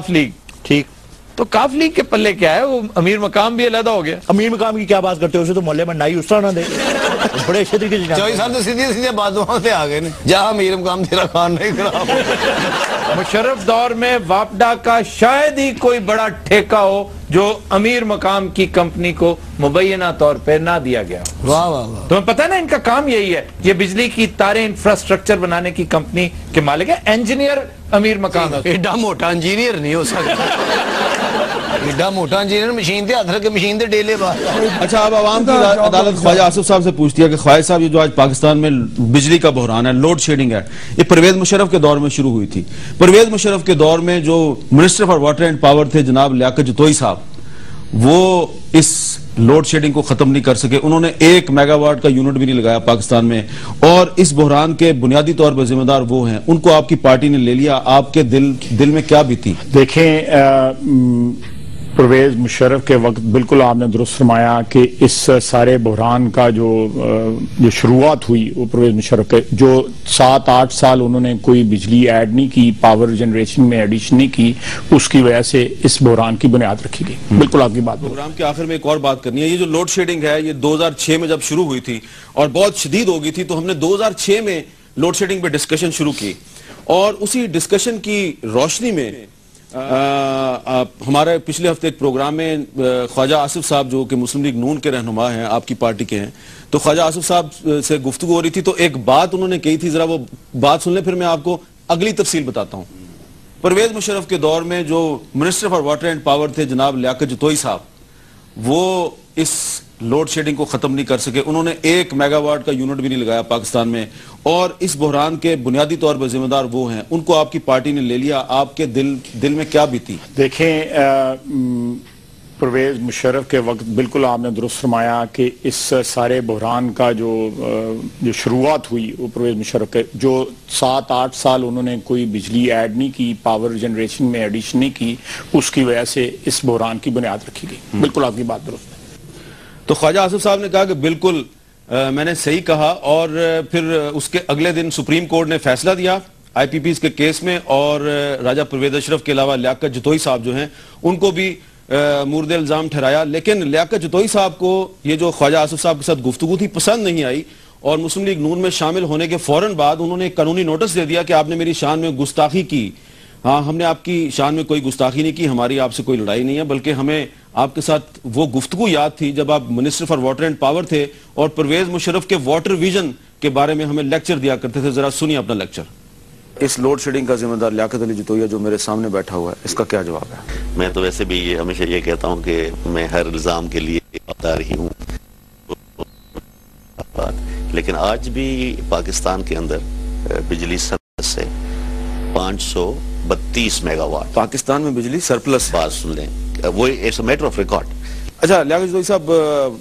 काफ league ठीक, तो काफ league के पल्ले क्या है, वो अमीर मकाम भी अलग हो गया। अमीर मकाम की क्या बात करते हो, उसे तो मोहल्ले में नाई उस तरह ना दे। बड़े अच्छे तरीके से चौधरी साहब तो सीधे सीधे बातों से आ गए ने, जहां अमीर मकाम तेरा खान नहीं खराब। मुशर्रफ दौर में वापडा का शायद ही कोई बड़ा ठेका हो जो अमीर मकाम की कंपनी को मुबैना तौर पे ना दिया गया। वाह वाह वाह। तुम्हें पता है ना इनका काम यही है, ये बिजली की तारें इंफ्रास्ट्रक्चर बनाने की कंपनी के मालिक है, इंजीनियर अमीर मकाम है। एडा मोटा इंजीनियर नहीं हो सकता, एडा मोटा इंजीनियर मशीन ते हाथ रख के मशीन ते डेले बाहर। अच्छा, अब आवाम की अदालत ख्वाजा आसिफ साहब से पूछती है कि ख्वाजा साहब, ये जो आज पाकिस्तान में बिजली का बहरान है, लोड शेडिंग है, ये परवेज मुशर्रफ के दौर में शुरू हुई थी। परवेज मुशर्रफ के दौर में जो minister for water and power थे जनाब लियाकत जतोई साहब, वो इस लोड शेडिंग को खत्म नहीं कर सके। उन्होंने 1 मेगावाट का यूनिट भी नहीं लगाया पाकिस्तान में, और इस बहरान के बुनियादी तौर पर जिम्मेदार वो हैं। उनको आपकी पार्टी ने ले लिया, आपके दिल में क्या बीती? देखें, परवेज मुशर्रफ के वक्त बिल्कुल आपने दुरुस्त फरमाया कि इस सारे बहरान का जो शुरुआत हुई वो परवेज मुशर्रफ के, जो 7-8 साल उन्होंने कोई बिजली ऐड नहीं की, पावर जनरेशन में एडिशन नहीं की, उसकी वजह से इस बहरान की बुनियाद रखी गई। बिल्कुल आपकी बात। प्रोग्राम के आखिर में एक और बात करनी है। ये जो लोड शेडिंग है, ये 2006 में जब शुरू हुई थी और बहुत शदीद हो गई थी, तो हमने 2006 में लोड शेडिंग पे डिस्कशन शुरू की, और उसी डिस्कशन की रोशनी में हमारे पिछले हफ्ते एक प्रोग्राम में ख्वाजा आसिफ साहब, जो कि मुस्लिम लीग नून के रहनुमा हैं, आपकी पार्टी के हैं, तो ख्वाजा आसिफ साहब से गुफ्तगू हो रही थी, तो एक बात उन्होंने कही थी, जरा वो बात सुन लें, फिर मैं आपको अगली तफसील बताता हूं। परवेज मुशर्रफ के दौर में जो minister for water and power थे जनाब लियाकत जतोई साहब, वो इस लोड शेडिंग को खत्म नहीं कर सके। उन्होंने 1 मेगावाट का यूनिट भी नहीं लगाया पाकिस्तान में, और इस बहरान के बुनियादी तौर पर जिम्मेदार वो हैं। उनको आपकी पार्टी ने ले लिया, आपके दिल में क्या बीती? देखें, परवेज मुशर्रफ के वक्त बिल्कुल आपने दुरुस्त फरमाया कि इस सारे बहरान का जो शुरुआत हुई वो परवेज मुशर्रफ के, जो 7-8 साल उन्होंने कोई बिजली ऐड नहीं की, पावर जनरेशन में एडिशन नहीं की, उसकी वजह से इस बहरान की बुनियाद रखी गई। बिल्कुल आपकी बात दुरुस्त है। तो ख्वाजा आसिफ साहब ने कहा कि बिल्कुल मैंने सही कहा, और फिर उसके अगले दिन सुप्रीम कोर्ट ने फैसला दिया IPPs के केस में, और राजा परवेज अशरफ के अलावा लियाकत जतोई साहब जो हैं उनको भी मुर्द इल्जाम ठहराया। लेकिन लियाकत जतोई साहब को ये जो ख्वाजा आसिफ साहब के साथ गुफ्तगू थी पसंद नहीं आई, और मुस्लिम लीग नून में शामिल होने के फौरन बाद उन्होंने एक कानूनी नोटिस दे दिया कि आपने मेरी शान में गुस्ताखी की। हाँ, हमने आपकी शान में कोई गुस्ताखी नहीं की, हमारी आपसे कोई लड़ाई नहीं है, बल्कि हमें आपके साथ वो गुफ्तगू याद थी जब आप minister for water and power थे और परवेज मुशर्रफ के वाटर विजन के बारे में हमें लेक्चर दिया करते थे। जरा सुनिए अपना लेक्चर। इस लोड शेडिंग का जिम्मेदार लियाकत अली जतोई जो मेरे सामने बैठा हुआ है, इसका क्या जवाब है? मैं तो वैसे भी हमेशा ये कहता हूँ कि मैं हर इल्जाम के लिए जवाबदार ही हूँ, लेकिन आज भी पाकिस्तान के अंदर बिजली सरप्लस है 532 मेगावाट। पाकिस्तान में बिजली सरप्लस? बात सुन लें, वो it's a matter of record. अच्छा लियाकत जतोई साहब,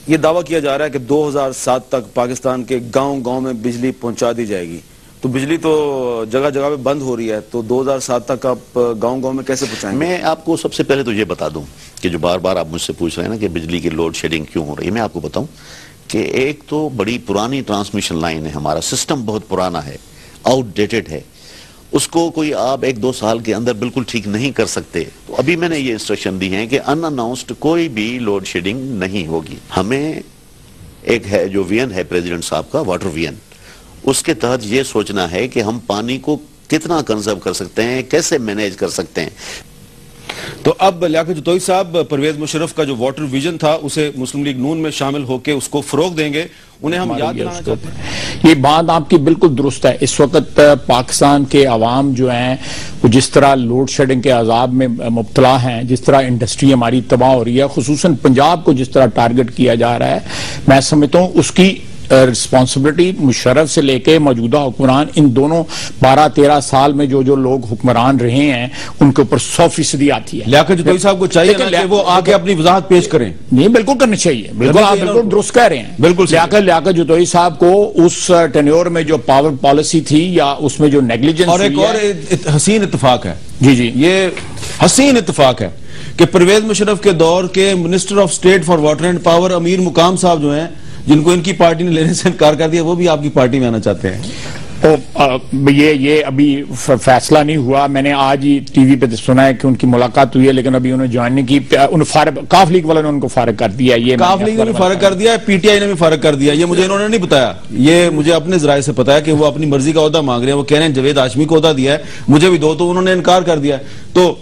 ये दावा किया जा रहा है कि 2007 तक पाकिस्तान के गांव-गांव में बिजली पहुंचा दी जाएगी, तो बिजली तो जगह जगह पे बंद हो रही है, तो 2007 तक आप गांव-गांव में कैसे पहुंचाएंगे? मैं आपको सबसे पहले तो ये बता दूं कि जो बार बार आप मुझसे पूछ रहे हैं ना कि बिजली की लोड शेडिंग क्यों हो रही है, मैं आपको बताऊं कि एक तो बड़ी पुरानी ट्रांसमिशन लाइन है, हमारा सिस्टम बहुत पुराना है, आउटडेटेड है, उसको कोई आप 1-2 साल के अंदर बिल्कुल ठीक नहीं कर सकते। तो अभी मैंने ये इंस्ट्रक्शन दी है कि अनअनाउंस्ड कोई भी लोड शेडिंग नहीं होगी। हमें एक है जो वियन है प्रेसिडेंट साहब का, वाटर वियन, उसके तहत ये सोचना है कि हम पानी को कितना कंजर्व कर सकते हैं, कैसे मैनेज कर सकते हैं। तो अब लियाकत जतोई साहब परवेज मुशर्रफ का जो वाटर विजन था उसे मुस्लिम लीग नून में शामिल होकर उसको फरोग देंगे, उन्हें हम याद दिलाना चाहते हैं। ये बात आपकी बिल्कुल दुरुस्त है। इस वक्त पाकिस्तान के अवाम जो हैं वो जिस तरह लोड शेडिंग के अजाब में मुब्तला हैं, जिस तरह इंडस्ट्री हमारी तबाह हो रही है, खुसूसन पंजाब को जिस तरह टारगेट किया जा रहा है, मैं समझता हूँ उसकी रिस्पॉन्सिबिलिटी मुशर्रफ से लेके मौजूदा हुक्मरान, इन दोनों 12-13 साल में जो लोग हुक्मरान रहे हैं उनके ऊपर 100% आती है। लियाकत जतोई साहब को चाहिए ना कि वो आके अपनी वजाहत पेश करें। नहीं, बिल्कुल करनी चाहिए, बिल्कुल आप बिल्कुल दुरुस्त कह रहे हैं। बिल्कुल लियाकत जतोई साहब को उस टेन्योर में जो पावर पॉलिसी थी या उसमें जो नेग्लिजेंस, और एक और हसीन इत्तेफाक है, जी ये हसीन इत्तेफाक है कि परवेज मुशर्रफ के दौर के minister of state for water and power अमीर मुकाम साहब जो हैं, जिनको इनकी पार्टी ने लेने से इनकार कर दिया, वो भी आपकी पार्टी में आना चाहते हैं। یہ ابھی فیصلہ نہیں ہوا. میں نے آج ہی ٹی وی پہ سنا ہے کہ ان کی ملاقات ہوئی ہے, لیکن ابھی انہوں نے جوائن نہیں کی. کاف لیگ والوں نے ان کو فارغ کر دیا. یہ کاف لیگ نے بھی فارغ کر دیا, پی ٹی آئی نے بھی فارغ کر دیا. یہ مجھے انہوں نے نہیں بتایا, یہ مجھے اپنے ذرائع سے پتا ہے کہ وہ اپنی مرضی کا عہدہ مانگ رہے ہیں. وہ کہہ رہے ہیں جاوید ہاشمی کو عہدہ دیا ہے, مجھے بھی دو, تو انہوں نے انکار کر دیا. تو